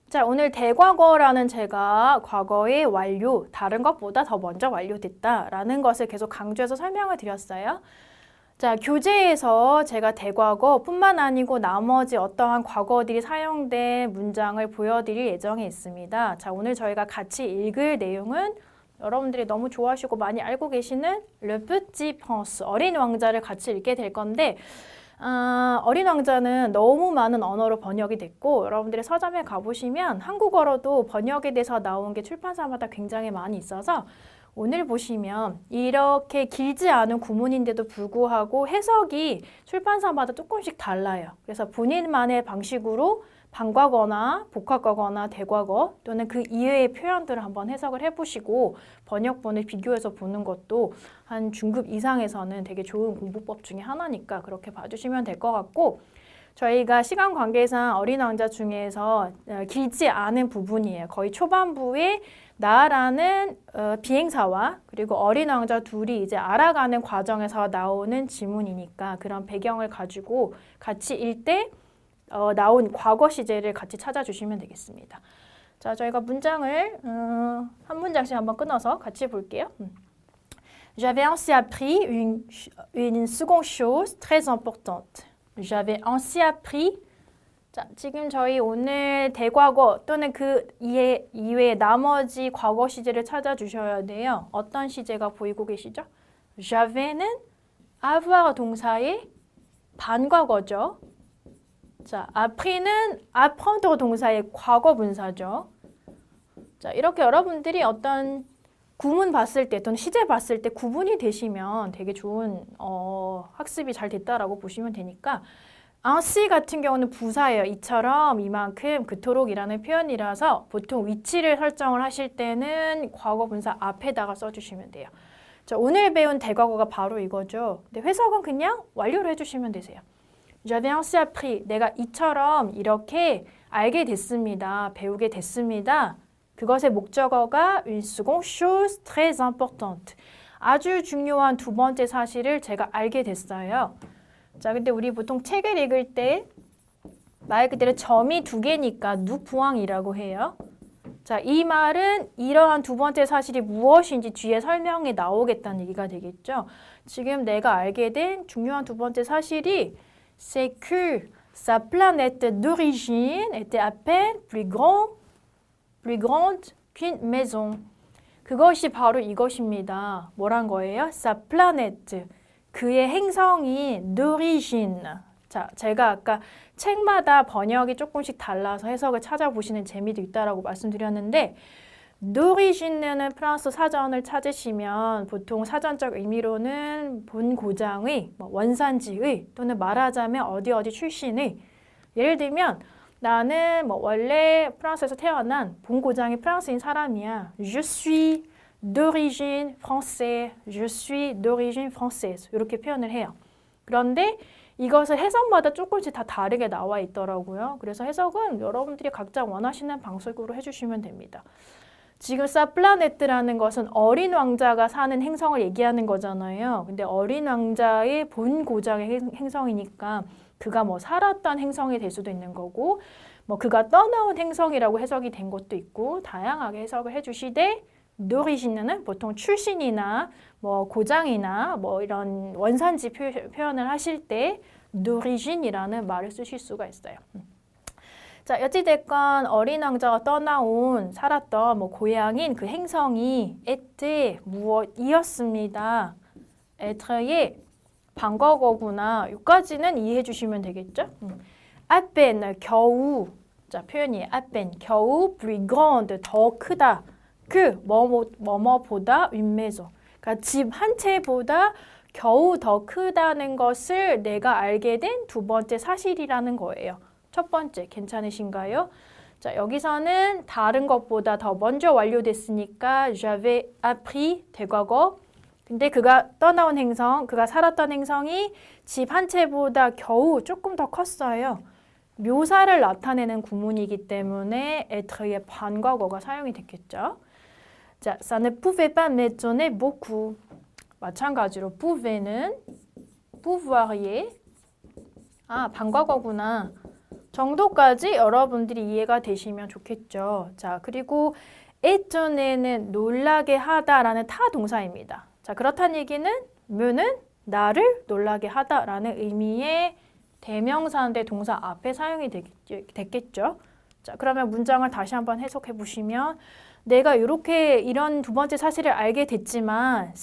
자, 오늘 대과거라는 제가 과거의 완료, 다른 것보다 더 먼저 완료됐다라는 것을 계속 강조해서 설명을 드렸어요. 자, 교재에서 제가 대과거뿐만 아니고 나머지 어떠한 과거들이 사용된 문장을 보여드릴 예정에 있습니다. 자, 오늘 저희가 같이 읽을 내용은 여러분들이 너무 좋아하시고 많이 알고 계시는 Le Petit Prince, 어린 왕자를 같이 읽게 될 건데 어린 왕자는 너무 많은 언어로 번역이 됐고 여러분들이 서점에 가보시면 한국어로도 번역에 대해서 나온 게 출판사마다 굉장히 많이 있어서 오늘 보시면 이렇게 길지 않은 구문인데도 불구하고 해석이 출판사마다 조금씩 달라요. 그래서 본인만의 방식으로 반과거나 복합과거나 대과거 또는 그 이외의 표현들을 한번 해석을 해보시고 번역본을 비교해서 보는 것도 한 중급 이상에서는 되게 좋은 공부법 중에 하나니까 그렇게 봐주시면 될 것 같고 저희가 시간 관계상 어린 왕자 중에서 길지 않은 부분이에요. 거의 초반부에 나라는 비행사와 그리고 어린 왕자 둘이 이제 알아가는 과정에서 나오는 지문이니까 그런 배경을 가지고 같이 읽을 때 나온 과거 시제를 같이 찾아주시면 되겠습니다. 자, 저희가 문장을 한 문장씩 한번 끊어서 같이 볼게요. J'avais ainsi appris une seconde chose très importante. J'avais ainsi appris. 자, 지금 저희 오늘 대과거 또는 그 이외의 나머지 과거 시제를 찾아주셔야 돼요. 어떤 시제가 보이고 계시죠? j'avais는 avoir 동사의 반과거죠. 자, appris는 apprendre 동사의 과거 분사죠. 자, 이렇게 여러분들이 어떤 구문 봤을 때 또는 시제 봤을 때 구분이 되시면 되게 좋은 학습이 잘 됐다라고 보시면 되니까 ainsi 같은 경우는 부사예요. 이처럼, 이만큼, 그토록이라는 표현이라서 보통 위치를 설정을 하실 때는 과거 분사 앞에다가 써주시면 돼요. 자, 오늘 배운 대과거가 바로 이거죠. 근데 해석은 그냥 완료를 해주시면 되세요. J'avais ainsi appris. 내가 이처럼 이렇게 알게 됐습니다. 배우게 됐습니다. 그것의 목적어가 une seconde chose très importante. 아주 중요한 두 번째 사실을 제가 알게 됐어요. 자, 근데 우리 보통 책을 읽을 때 말 그대로 점이 두 개니까 누부앙이라고 해요. 자, 이 말은 이러한 두 번째 사실이 무엇인지 뒤에 설명에 나오겠다는 얘기가 되겠죠. 지금 내가 알게 된 중요한 두 번째 사실이 c'est que sa planète d'origine était à peine plus grande qu'une maison. 그것이 바로 이것입니다. 뭐란 거예요? sa planète. 그의 행성이 d'origine. 자, 제가 아까 책마다 번역이 조금씩 달라서 해석을 찾아보시는 재미도 있다라고 말씀드렸는데 d'origine는 프랑스 사전을 찾으시면 보통 사전적 의미로는 본고장의, 원산지의 또는 말하자면 어디 출신의 예를 들면 나는 원래 프랑스에서 태어난 본고장이 프랑스인 사람이야. Je suis d'origine française. Je suis d'origine française. 이렇게 표현을 해요. 그런데 이것을 해석마다 조금씩 다 다르게 나와 있더라고요. 그래서 해석은 여러분들이 각자 원하시는 방식으로 해주시면 됩니다. 지금 사플라네트라는 것은 어린 왕자가 사는 행성을 얘기하는 거잖아요. 근데 어린 왕자의 본 고장의 행성이니까 그가 살았던 행성이 될 수도 있는 거고 그가 떠나온 행성이라고 해석이 된 것도 있고 다양하게 해석을 해주시되 d'origine는 보통 출신이나 고장이나 이런 원산지 표현을 하실 때 d'origine이라는 말을 쓰실 수가 있어요. 자, 어찌됐건 어린 왕자가 떠나온 살았던 고향인 그 행성이 était 무엇이었습니다. être 반과거구나. 여기까지는 이해해 주시면 되겠죠? à peine 겨우. 자, 표현이 à peine 겨우 plus grande 더 크다. 그 뭐뭐보다 une maison. 그러니까 집 한 채보다 겨우 더 크다는 것을 내가 알게 된 두 번째 사실이라는 거예요. 첫 번째, 괜찮으신가요? 자, 여기서는 다른 것보다 더 먼저 완료됐으니까 j'avais appris 대과거. 근데 그가 떠나온 행성, 그가 살았던 행성이 집 한 채보다 겨우 조금 더 컸어요. 묘사를 나타내는 구문이기 때문에 être 반과거가 사용이 됐겠죠. 자, ça ne pouvait pas m'étonner beaucoup. 마찬가지로 pouvait는 pouvoiriez. 아, 반과거구나. 정도까지 여러분들이 이해가 되시면 좋겠죠. 자, 그리고 étonner는 놀라게 하다라는 타동사입니다. 자, 그렇다는 얘기는 me는 나를 놀라게 하다라는 의미의 대명사인데 동사 앞에 사용이 됐겠죠. 자, 그러면 문장을 다시 한번 해석해 보시면 내가 이런 두 번째 사실을 알게 됐지만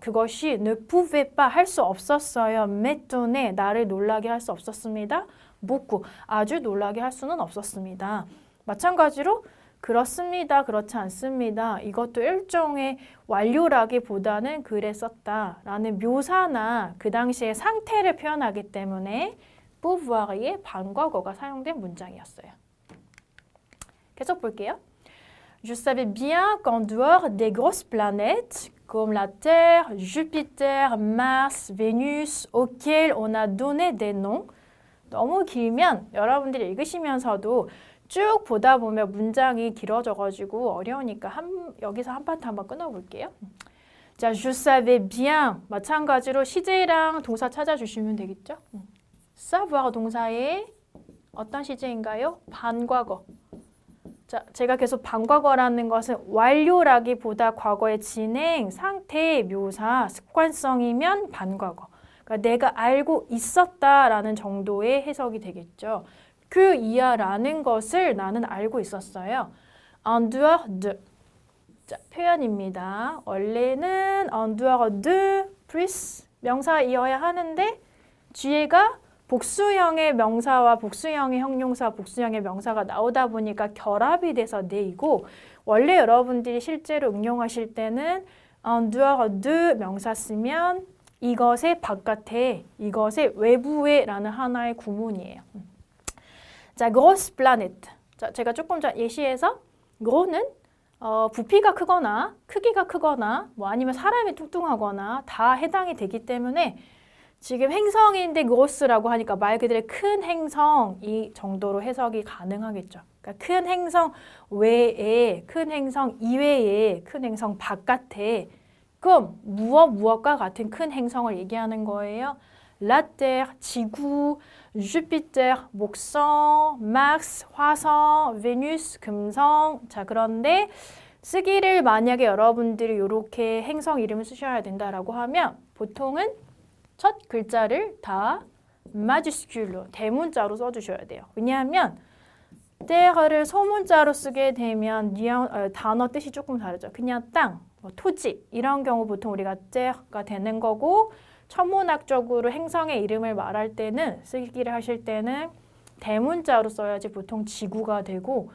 그것이 ne pouvait pas 할 수 없었어요. m'étonner 나를 놀라게 할 수 없었습니다. beaucoup 아주 놀라게 할 수는 없었습니다. 마찬가지로 그렇습니다. 그렇지 않습니다. 이것도 일종의 완료라기보다는 그랬었다라는 묘사나 그 당시의 상태를 표현하기 때문에 pouvoir의 반과거가 사용된 문장이었어요. 계속 볼게요. Je savais bien qu'en dehors des grosses planètes comme la Terre, Jupiter, Mars, Vénus, auxquelles on a donné des noms. 너무 길면 여러분들이 읽으시면서도 쭉 보다 보면 문장이 길어져가지고 어려우니까 여기서 한 파트 한번 끊어볼게요. 자, je savais bien. 마찬가지로 시제랑 동사 찾아주시면 되겠죠? savoir 동사의 어떤 시제인가요? 반과거. 자, 제가 계속 반과거라는 것은 완료라기보다 과거의 진행, 상태, 묘사, 습관성이면 반과거. 그러니까 내가 알고 있었다라는 정도의 해석이 되겠죠. 그 이하라는 것을 나는 알고 있었어요. En dehors de. 자, 표현입니다. 원래는 en dehors de plus 명사이어야 하는데 뒤에가 복수형의 명사와 복수형의 형용사, 복수형의 명사가 나오다 보니까 결합이 돼서 네이고 원래 여러분들이 실제로 응용하실 때는 en dehors de 명사 쓰면 이것의 바깥에, 이것의 외부에 라는 하나의 구문이에요. 자, grosse planète. 자, 제가 조금 전 예시에서 gros는 부피가 크거나 크기가 크거나 뭐 아니면 사람이 뚱뚱하거나 다 해당이 되기 때문에 지금 행성인데 grosse라고 하니까 말 그대로 큰 행성 이 정도로 해석이 가능하겠죠. 그러니까 큰 행성 외에, 큰 행성 이외에, 큰 행성 바깥에 그럼 무엇과 같은 큰 행성을 얘기하는 거예요. La Terre, 지구, Jupiter, 목성, Mars, 화성, Venus, 금성. 자, 그런데 쓰기를 만약에 여러분들이 이렇게 행성 이름을 쓰셔야 된다라고 하면 보통은 첫 글자를 다 마주스큘로 대문자로 써주셔야 돼요. 왜냐하면 terre를 소문자로 쓰게 되면 단어 뜻이 조금 다르죠. 그냥 땅, 토지 이런 경우 보통 우리가 terre가 되는 거고 천문학적으로 행성의 이름을 말할 때는 쓰기를 하실 때는 대문자로 써야지 보통 지구가 되고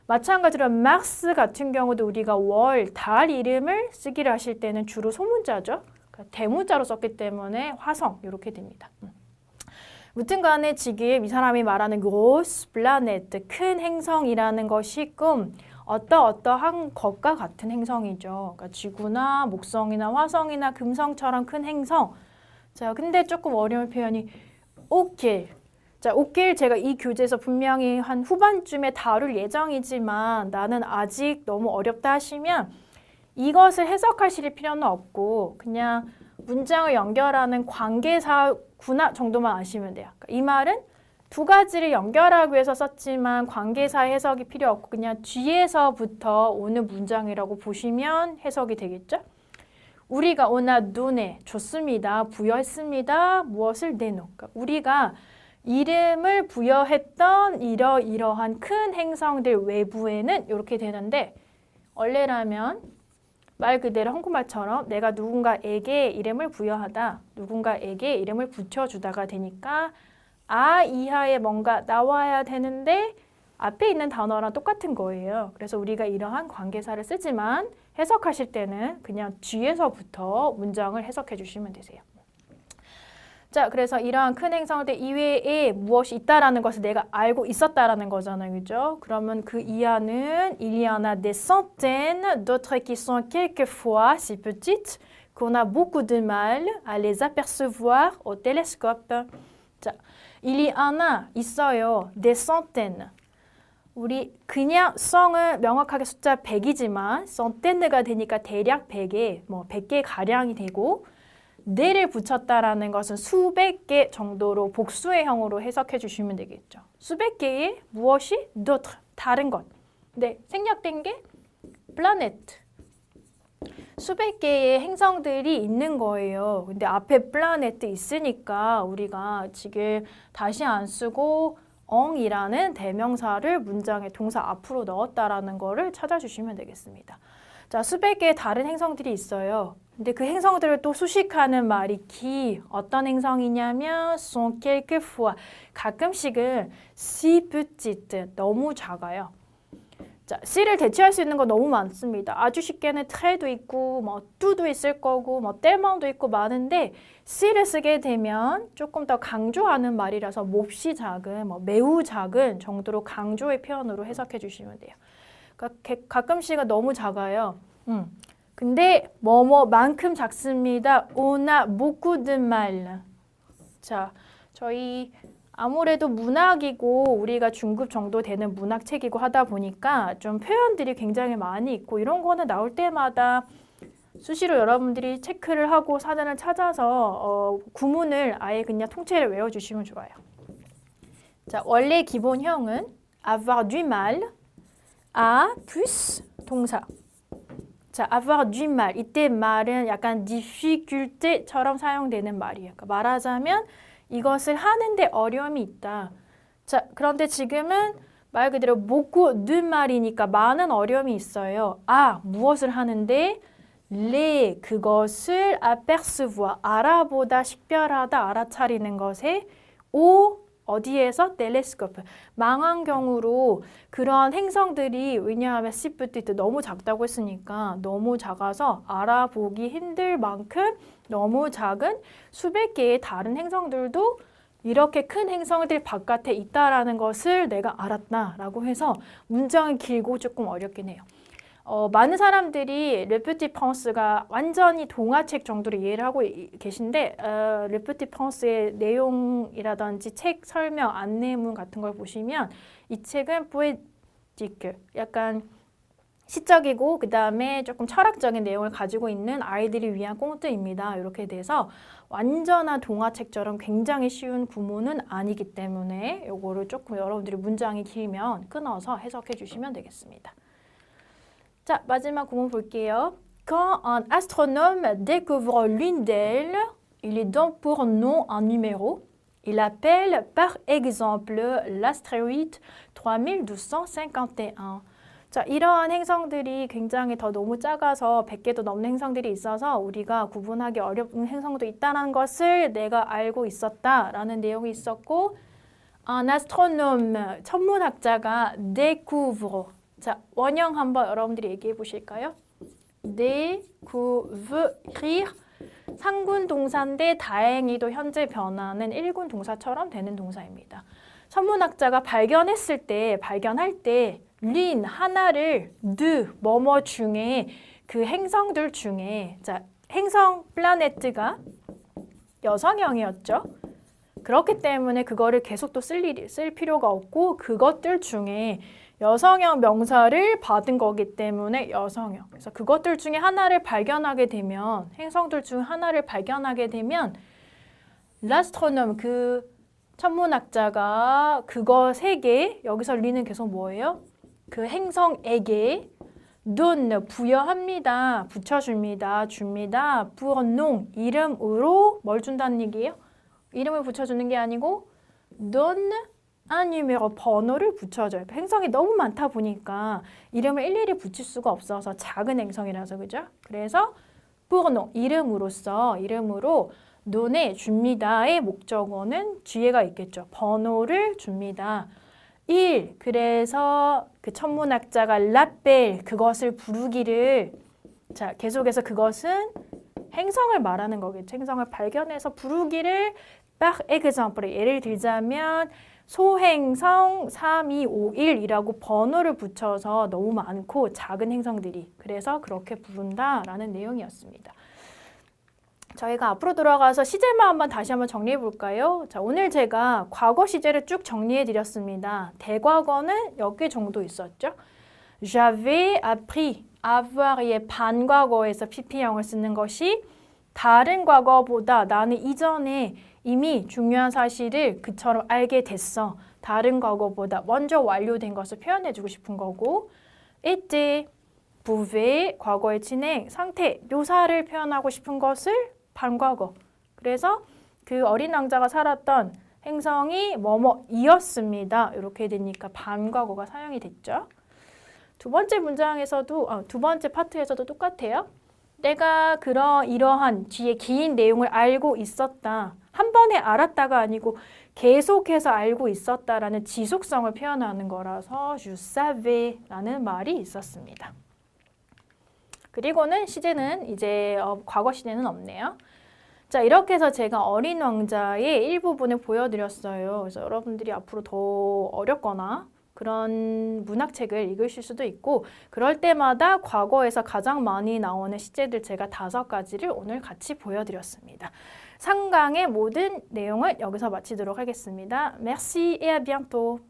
마찬가지로 Mars 같은 경우도 우리가 월, 달 이름을 쓰기를 하실 때는 주로 소문자죠. 대문자로 썼기 때문에 화성 이렇게 됩니다. 무튼 간에 지금 이 사람이 말하는 grosse planète, 큰 행성이라는 것이 어떠한 것과 같은 행성이죠. 그러니까 지구나 목성이나 화성이나 금성처럼 큰 행성. 자, 근데 조금 어려운 표현이 auquel. 자, auquel 제가 이 교재에서 분명히 한 후반쯤에 다룰 예정이지만 나는 아직 너무 어렵다 하시면 이것을 해석하실 필요는 없고 그냥 문장을 연결하는 관계사구나 정도만 아시면 돼요. 그러니까 이 말은 두 가지를 연결하기 위해서 썼지만 관계사 해석이 필요 없고 그냥 뒤에서부터 오는 문장이라고 보시면 해석이 되겠죠? 우리가 오나 눈에 줬습니다. 부여했습니다. 무엇을 내놓. 그러니까 우리가 이름을 부여했던 이러이러한 큰 행성들 외부에는 이렇게 되는데 원래라면 말 그대로 한국말처럼 내가 누군가에게 이름을 부여하다, 누군가에게 이름을 붙여주다가 되니까 이하에 뭔가 나와야 되는데 앞에 있는 단어랑 똑같은 거예요. 그래서 우리가 이러한 관계사를 쓰지만 해석하실 때는 그냥 뒤에서부터 문장을 해석해 주시면 되세요. 자, 그래서 이러한 큰 행성들 이외에 무엇이 있다라는 것을 내가 알고 있었다라는 거잖아요. 그죠? 그러면 그 이하는 il y en a des centaines, d'autres qui sont quelquefois si petites qu'on a beaucoup de mal à les apercevoir au télescope. 자, il y en a 있어요. des centaines. 우리 그냥 성을 명확하게 숫자 100이지만 centaine가 되니까 대략 100에 뭐 100개 가량이 되고 네를 붙였다라는 것은 수백 개 정도로 복수의 형으로 해석해 주시면 되겠죠. 수백 개의 무엇이? d'autre, 다른 것. 네, 생략된 게 planet. 수백 개의 행성들이 있는 거예요. 근데 앞에 planet 있으니까 우리가 지금 다시 안 쓰고 엉이라는 대명사를 문장의 동사 앞으로 넣었다라는 거를 찾아주시면 되겠습니다. 자, 수백 개의 다른 행성들이 있어요. 근데 그 행성들을 또 수식하는 말이 qui. 어떤 행성이냐면 sont quelquefois. 가끔씩은 si petite. 너무 작아요. 자, C를 대체할 수 있는 거 너무 많습니다. 아주 쉽게는 트레도 있고 뭐 뚜도 있을 거고 뭐 떼멍도 있고 많은데 C를 쓰게 되면 조금 더 강조하는 말이라서 몹시 작은, 뭐 매우 작은 정도로 강조의 표현으로 해석해 주시면 돼요. 그러니까 가끔씩은 너무 작아요. 근데 뭐뭐만큼 작습니다. On a beaucoup de mal. 자, 저희 아무래도 문학이고 우리가 중급 정도 되는 문학책이고 하다 보니까 좀 표현들이 굉장히 많이 있고 이런 거는 나올 때마다 수시로 여러분들이 체크를 하고 사전을 찾아서 구문을 아예 그냥 통째로 외워주시면 좋아요. 자, 원래 기본형은 avoir du mal, a plus 동사. 자, avoir du mal. 이때 말은 약간 difficulté처럼 사용되는 말이에요. 그러니까 말하자면 이것을 하는데 어려움이 있다. 자, 그런데 지금은 말 그대로 beaucoup de mal이니까 많은 어려움이 있어요. 아, 무엇을 하는데? les, 그것을 apercevoir, 알아보다, 식별하다, 알아차리는 것에 au, 어디에서? 텔레스코프. 망원경으로 그런 행성들이 왜냐하면 si petite 너무 작다고 했으니까 너무 작아서 알아보기 힘들 만큼 너무 작은 수백 개의 다른 행성들도 이렇게 큰 행성들 바깥에 있다라는 것을 내가 알았다라고 해서 문장이 길고 조금 어렵긴 해요. 많은 사람들이 Le Petit Prince가 완전히 동화책 정도로 이해를 하고 계신데 Le Petit Prince의 내용이라든지 책 설명, 안내문 같은 걸 보시면 이 책은 poétique, 약간 시적이고 그 다음에 조금 철학적인 내용을 가지고 있는 아이들이 위한 꽁트입니다. 이렇게 돼서 완전한 동화책처럼 굉장히 쉬운 구문은 아니기 때문에 이거를 조금 여러분들이 문장이 길면 끊어서 해석해 주시면 되겠습니다. 자, 마지막 구문 볼게요. Quand un astronome découvre l'une d'elles, il lui donne pour nom un numéro. Il appelle par exemple l'astéroïde 3251. 자, 이러한 행성들이 굉장히 더 너무 작아서 100개도 넘는 행성들이 있어서 우리가 구분하기 어려운 행성도 있다는 것을 내가 알고 있었다라는 내용이 있었고 un astronome, 천문학자가 découvre. 자, 원형 한번 여러분들이 얘기해 보실까요? découvrir. 상군 동사인데 다행히도 현재 변화는 1군 동사처럼 되는 동사입니다. 천문학자가 발견할 때 린 하나를 뭐뭐 중에 그 행성들 중에 자, 행성 플라네트가 여성형이었죠. 그렇기 때문에 그거를 계속 또 쓸 필요가 없고 그것들 중에 여성형 명사를 받은 거기 때문에 여성형. 그래서 그것들 중에 하나를 발견하게 되면 행성들 중 하나를 발견하게 되면 l'astronome 그 천문학자가 그것에게 여기서 리는 계속 뭐예요? 그 행성에게 donne 부여합니다. 붙여줍니다. 줍니다. pour nom 이름으로 뭘 준다는 얘기예요? 이름을 붙여주는 게 아니고 donne un numéro 번호를 붙여줘요. 행성이 너무 많다 보니까 이름을 일일이 붙일 수가 없어서 작은 행성이라서 그죠? 그래서 pour nom 이름으로 donne 줍니다의 목적어는 뒤에가 있겠죠. 번호를 줍니다. 1. 그래서 그 천문학자가 l'appelle 그것을 부르기를 자 계속해서 그것은 행성을 말하는 거겠죠. 행성을 발견해서 부르기를 par exemple 예를 들자면 소행성 3251이라고 번호를 붙여서 너무 많고 작은 행성들이 그래서 그렇게 부른다라는 내용이었습니다. 저희가 앞으로 돌아가서 시제만 다시 한번 정리해 볼까요? 자, 오늘 제가 과거 시제를 쭉 정리해 드렸습니다. 대과거는 여기 정도 있었죠. J'avais appris, avoir의 반과거에서 PP형을 쓰는 것이 다른 과거보다 나는 이전에 이미 중요한 사실을 그처럼 알게 됐어. 다른 과거보다 먼저 완료된 것을 표현해주고 싶은 거고 était, pouvait, 과거의 진행, 상태, 묘사를 표현하고 싶은 것을 반과거. 그래서 그 어린 왕자가 살았던 행성이 뭐뭐이었습니다. 이렇게 되니까 반과거가 사용이 됐죠. 두 번째 문장에서도 두 번째 파트에서도 똑같아요. 내가 이러한 뒤에 긴 내용을 알고 있었다. 한 번에 알았다가 아니고 계속해서 알고 있었다라는 지속성을 표현하는 거라서 je savais 라는 말이 있었습니다. 그리고는 시제는 이제 과거 시제는 없네요. 자, 이렇게 해서 제가 어린 왕자의 일부분을 보여드렸어요. 그래서 여러분들이 앞으로 더 어렵거나 그런 문학책을 읽으실 수도 있고 그럴 때마다 과거에서 가장 많이 나오는 시제들 제가 5가지를 오늘 같이 보여드렸습니다. 3강의 모든 내용을 여기서 마치도록 하겠습니다. Merci et à bientôt.